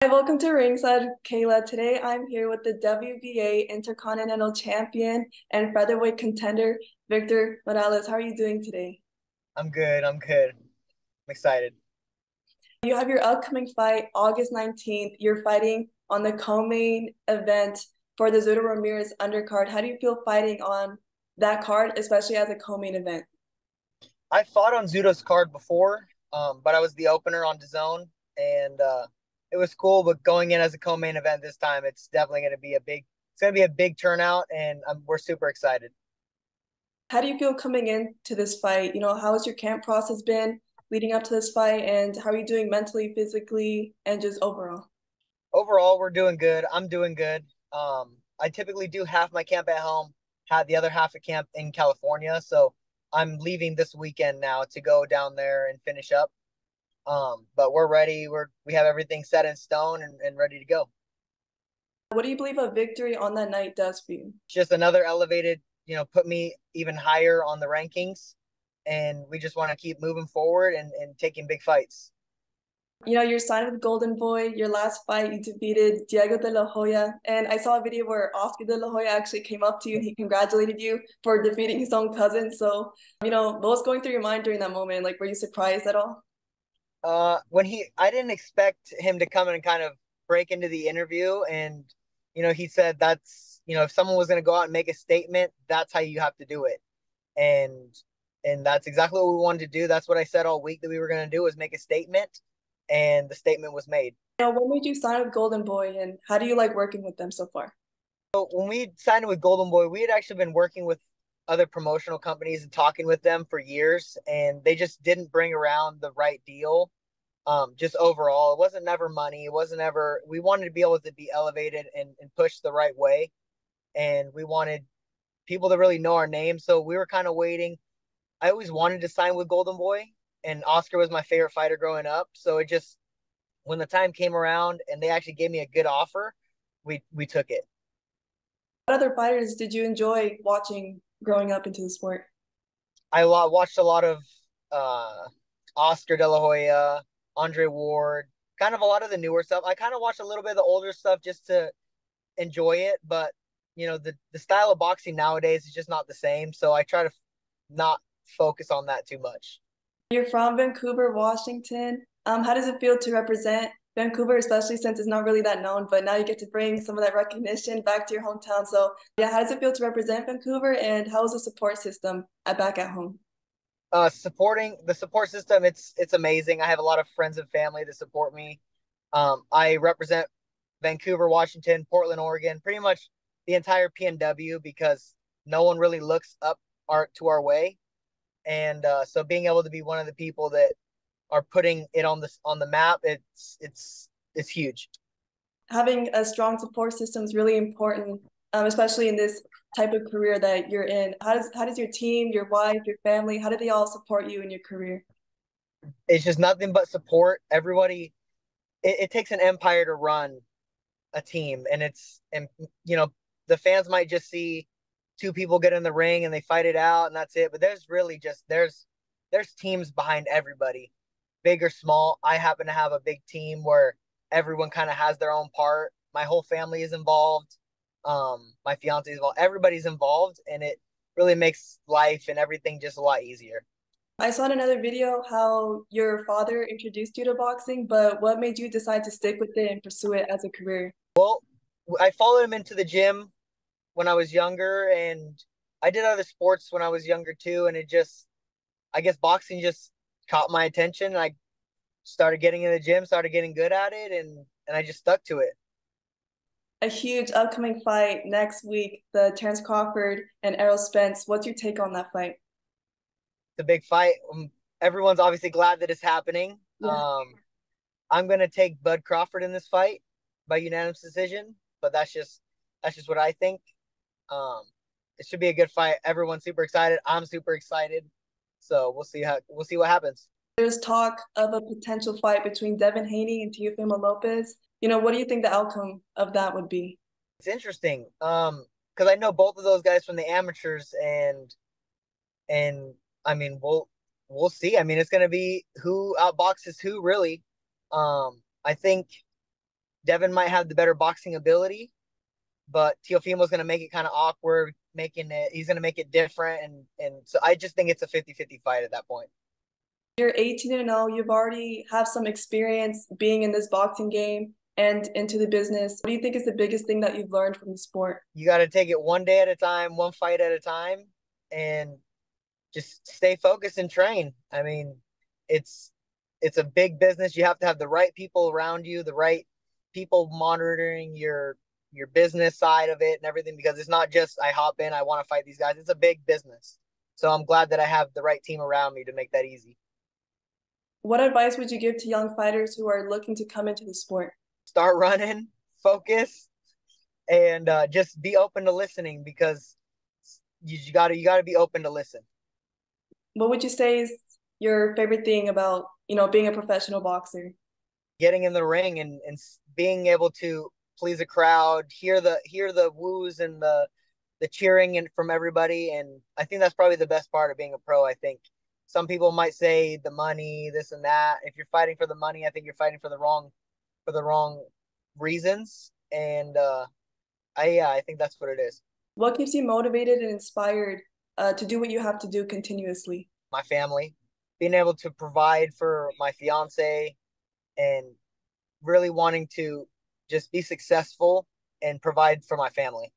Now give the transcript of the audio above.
Hi, welcome to Ringside, Kayla. Today I'm here with the WBA Intercontinental Champion and featherweight contender, Victor Morales. How are you doing today? I'm good. I'm good. I'm excited. You have your upcoming fight August 19th. You're fighting on the co-main event for the Zudo Ramirez undercard. How do you feel fighting on that card, especially as a co-main event? I fought on Zudo's card before, but I was the opener on DAZN, and it was cool. But going in as a co-main event this time, it's definitely going to be a big. It's going to be a big turnout, and we're super excited. How do you feel coming into this fight? How has your camp process been leading up to this fight, and how are you doing mentally, physically, and just overall? Overall, we're doing good. I'm doing good. I typically do half my camp at home, had the other half of camp in California, so I'm leaving this weekend now to go down there and finish up. But we're ready. We have everything set in stone and ready to go. What do you believe a victory on that night does for you? Just another elevated, put me even higher on the rankings. And we just want to keep moving forward and taking big fights. You're signed with Golden Boy. Your last fight, you defeated Diego de la Hoya. And I saw a video where Oscar de la Hoya actually came up to you and he congratulated you for defeating his own cousin. So, what was going through your mind during that moment? Like, were you surprised at all? I didn't expect him to come and kind of break into the interview. And, he said if someone was going to go out and make a statement, that's how you have to do it. And, and that's exactly what we wanted to do. That's what I said all week that we were going to do was make a statement. And the statement was made. What made you sign with Golden Boy and how do you like working with them so far? So when we signed with Golden Boy, we had actually been working with other promotional companies and talking with them for years, and they just didn't bring around the right deal. Just overall, it wasn't never money. It wasn't ever. We wanted to be able to be elevated and push the right way, and we wanted people to really know our name. So we were kind of waiting. I always wanted to sign with Golden Boy, and Oscar was my favorite fighter growing up. So it just when the time came around and they actually gave me a good offer, we took it. What other fighters did you enjoy watching growing up into the sport? Watched a lot of uh, Oscar De La Hoya, Andre Ward, kind of a lot of the newer stuff. I kind of watched a little bit of the older stuff just to enjoy it, but the style of boxing nowadays is just not the same. So I try to not focus on that too much. You're from Vancouver, Washington. How does it feel to represent Vancouver, especially since it's not really that known, but now you get to bring some of that recognition back to your hometown. So, yeah, how does it feel to represent Vancouver and how is the support system back at home? Supporting the support system, it's amazing. I have a lot of friends and family that support me. I represent Vancouver, Washington, Portland, Oregon, pretty much the entire PNW because no one really looks up our way. And so being able to be one of the people that are putting it on the map, it's huge. Having a strong support system is really important, especially in this type of career that you're in. How does your team, your wife, your family, how do they all support you in your career? It's just nothing but support. Everybody, it takes an empire to run a team, and the fans might just see two people get in the ring and they fight it out and that's it. But there's really just there's teams behind everybody, big or small. I happen to have a big team where everyone kind of has their own part. My whole family is involved. My fiance is involved. Everybody's involved, and it really makes life and everything just a lot easier. I saw in another video how your father introduced you to boxing, but what made you decide to stick with it and pursue it as a career? Well, I followed him into the gym when I was younger, and I did other sports when I was younger too. And I guess boxing just caught my attention. I started getting in the gym, started getting good at it, and I just stuck to it. A huge upcoming fight next week, the Terence Crawford and Errol Spence. What's your take on that fight? It's a big fight. Everyone's obviously glad that it's happening. Yeah. I'm gonna take Bud Crawford in this fight by unanimous decision, but that's just what I think. Um, it should be a good fight. Everyone's super excited. I'm super excited. So we'll see what happens. There's talk of a potential fight between Devin Haney and Teofimo Lopez. What do you think the outcome of that would be? It's interesting. Because I know both of those guys from the amateurs, and I mean we'll see. I mean it's gonna be who outboxes who really. I think Devin might have the better boxing ability, but Teofimo's going to make it kind of awkward, he's going to make it different. And so I just think it's a 50-50 fight at that point. You're 18 and 0. You've already have some experience being in this boxing game and into the business. What do you think is the biggest thing that you've learned from the sport? You got to take it one day at a time, one fight at a time, and just stay focused and train. I mean, it's it's a big business. You have to have the right people around you, the right people monitoring your business side of it and everything, because it's not just I hop in, I want to fight these guys. It's a big business. So I'm glad that I have the right team around me to make that easy. What advice would you give to young fighters who are looking to come into the sport? Start running, focus, and just be open to listening, because you gotta be open to listen. What would you say is your favorite thing about, being a professional boxer? Getting in the ring and being able to please a crowd, hear the woos and the cheering and from everybody. And I think that's probably the best part of being a pro. I think some people might say the money, this and that. If you're fighting for the money, I think you're fighting for the wrong reasons. And I think that's what it is. What keeps you motivated and inspired to do what you have to do continuously? My family, being able to provide for my fiance, and really wanting to just be successful and provide for my family.